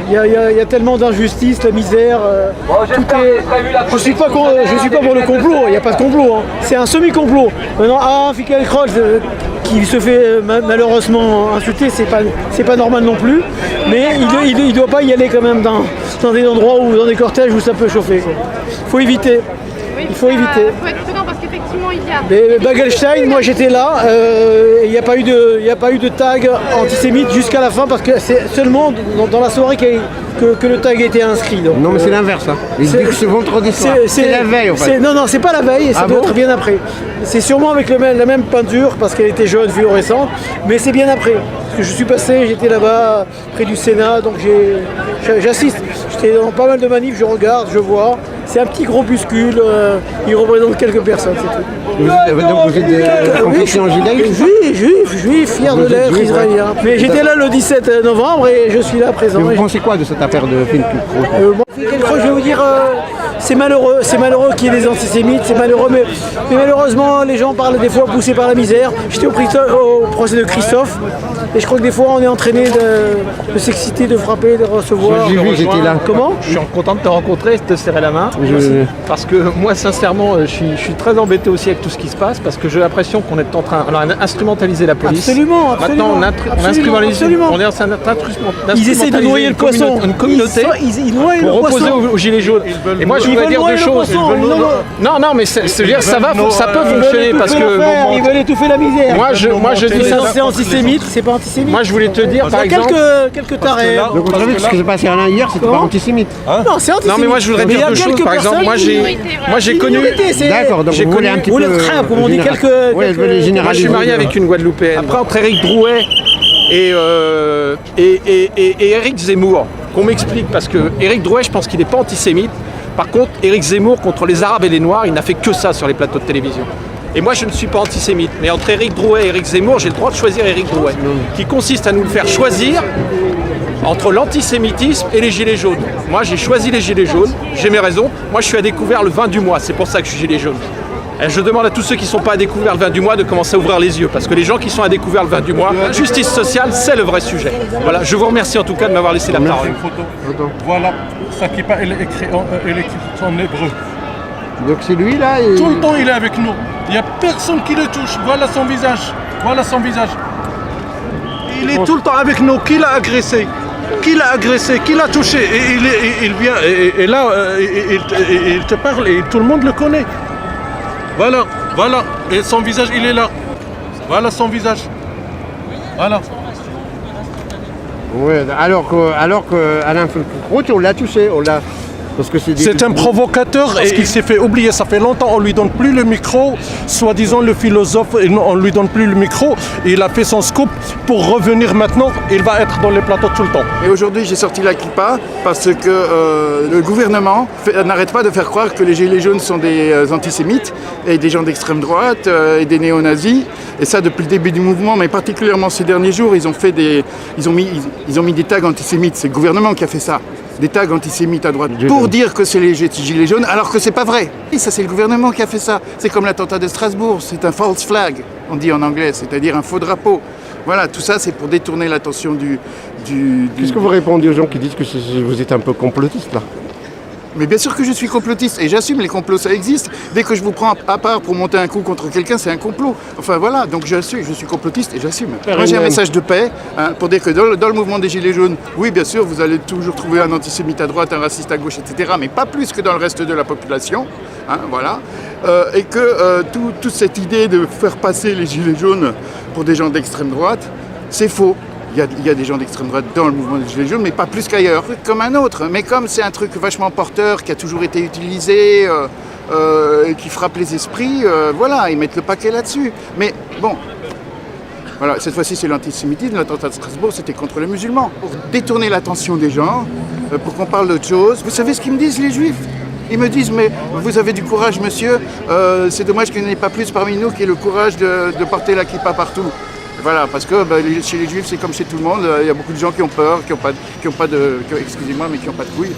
Il y a tellement d'injustice, la misère. Je ne suis pas pour le complot, il n'y a pas de complot. Hein. C'est un semi-complot. Maintenant, Michael Kroll, qui se fait malheureusement insulter, c'est pas normal non plus. Mais il ne doit pas y aller quand même dans des endroits ou dans des cortèges où ça peut chauffer. Il faut éviter. Il faut éviter. Il faut être prudent parce qu'effectivement il y a. Mais Bagelstein, moi j'étais là, il n'y a pas eu de tag antisémite jusqu'à la fin parce que c'est seulement dans la soirée que le tag a été inscrit. Donc, non mais c'est l'inverse. Hein. Il dit que c'est vendredi soir. C'est la veille en fait. Non, c'est pas la veille, ça doit être bien après. C'est sûrement avec la même peinture parce qu'elle était jaune, fluorescente, mais c'est bien après. Parce que je suis passé, j'étais là-bas près du Sénat, donc j'assiste. J'étais dans pas mal de manifs, je regarde, je vois. C'est un petit groupuscule, il représente quelques personnes, c'est tout. Donc vous êtes de confession judaïque? Juif, fier de l'être, israélien. Mais j'étais là le 17 novembre et je suis là présent. Mais vous pensez quoi de cette affaire de Finkiel Kroll? Je vais vous dire, c'est malheureux qu'il y ait des antisémites, c'est malheureux, mais malheureusement les gens parlent des fois poussés par la misère. J'étais au procès de Christophe et je crois que des fois on est entraîné de s'exciter, de frapper, de recevoir. J'ai vu, j'étais là. Comment? Je suis content de te rencontrer, de te serrer la main. Parce que moi sincèrement je suis très embêté aussi avec tout ce qui se passe parce que j'ai l'impression qu'on est en train d'instrumentaliser la police. Absolument. Maintenant on instrumentalise, on est en train d'instrumentaliser. Ils essaient de noyer le poisson. Une communauté ils noient le pour poisson. opposer aux gilets jaunes. Et moi je voudrais dire deux choses. Non mais ça peut fonctionner parce que ils veulent étouffer la misère. Moi je dis ça. C'est antisémite, c'est pas antisémite. Moi je voulais te dire par exemple quelques tarés. Donc vous avez vu ce qui s'est passé hier, c'était pas antisémite. Non, c'est antisémite. Non mais moi je voudrais dire deux choses. Par exemple, moi j'ai connu. D'accord, donc vous voulez un petit peu. Comme on dit quelques. Moi je suis marié avec une Guadeloupéenne. Après entre Éric Drouet et Éric Zemmour, qu'on m'explique parce que Éric Drouet, je pense qu'il n'est pas antisémite. Par contre, Éric Zemmour contre les Arabes et les Noirs, il n'a fait que ça sur les plateaux de télévision. Et moi, je ne suis pas antisémite. Mais entre Éric Drouet et Éric Zemmour, j'ai le droit de choisir Éric Drouet, qui consiste à nous le faire choisir entre l'antisémitisme et les gilets jaunes. Moi, j'ai choisi les gilets jaunes, j'ai mes raisons. Moi, je suis à découvert le 20 du mois, c'est pour ça que je suis gilet jaune. Et je demande à tous ceux qui ne sont pas à découvert le 20 du mois de commencer à ouvrir les yeux, parce que les gens qui sont à découvert le 20 du mois, justice sociale, c'est le vrai sujet. Voilà, je vous remercie en tout cas de m'avoir laissé la parole. Voilà, sa kippa, elle est écrite en hébreu. Donc c'est lui là Tout le temps il est avec nous. Il n'y a personne qui le touche. Voilà son visage. Voilà son visage. Il est tout le temps avec nous. Qui l'a agressé? Qui l'a agressé? Qui l'a touché? Et il vient. Et là, il te parle et tout le monde le connaît. Voilà, voilà. Et son visage, il est là. Voilà son visage. Voilà. Oui, alors que Alain Finkiel, on l'a touché, parce que c'est un provocateur et il s'est fait oublier. Ça fait longtemps on lui donne plus le micro. Soi-disant le philosophe, on lui donne plus le micro. Et il a fait son scoop pour revenir maintenant. Il va être dans les plateaux tout le temps. Et aujourd'hui j'ai sorti la kippa parce que le gouvernement n'arrête pas de faire croire que les gilets jaunes sont des antisémites et des gens d'extrême droite et des néo-nazis. Et ça depuis le début du mouvement, mais particulièrement ces derniers jours, ils ont mis des tags antisémites. C'est le gouvernement qui a fait ça. Des tags antisémites à droite pour dire que c'est les gilets jaunes, alors que c'est pas vrai. Et ça, c'est le gouvernement qui a fait ça. C'est comme l'attentat de Strasbourg, c'est un false flag, on dit en anglais, c'est-à-dire un faux drapeau. Voilà, tout ça, c'est pour détourner l'attention du... Qu'est-ce que vous répondez aux gens qui disent que vous êtes un peu complotiste, là? Mais bien sûr que je suis complotiste et j'assume, les complots ça existe. Dès que je vous prends à part pour monter un coup contre quelqu'un, c'est un complot. Enfin voilà, donc je suis complotiste et j'assume. Moi j'ai un message de paix pour dire que dans le mouvement des Gilets jaunes, oui bien sûr, vous allez toujours trouver un antisémite à droite, un raciste à gauche, etc. Mais pas plus que dans le reste de la population. Voilà. Et que toute cette idée de faire passer les Gilets jaunes pour des gens d'extrême droite, c'est faux. Il y a des gens d'extrême droite dans le mouvement des Gilets jaunes, mais pas plus qu'ailleurs, comme un autre. Mais comme c'est un truc vachement porteur, qui a toujours été utilisé, et qui frappe les esprits, voilà, ils mettent le paquet là-dessus. Mais bon, voilà, cette fois-ci c'est l'antisémitisme, l'attentat de Strasbourg, c'était contre les musulmans. Pour détourner l'attention des gens, pour qu'on parle d'autre chose. Vous savez ce qu'ils me disent, les juifs? Ils me disent, mais vous avez du courage, monsieur, c'est dommage qu'il n'y en ait pas plus parmi nous qui ait le courage de porter la kippa partout. Voilà, parce que chez les juifs, c'est comme chez tout le monde, il y a beaucoup de gens qui ont peur, qui n'ont pas de couilles.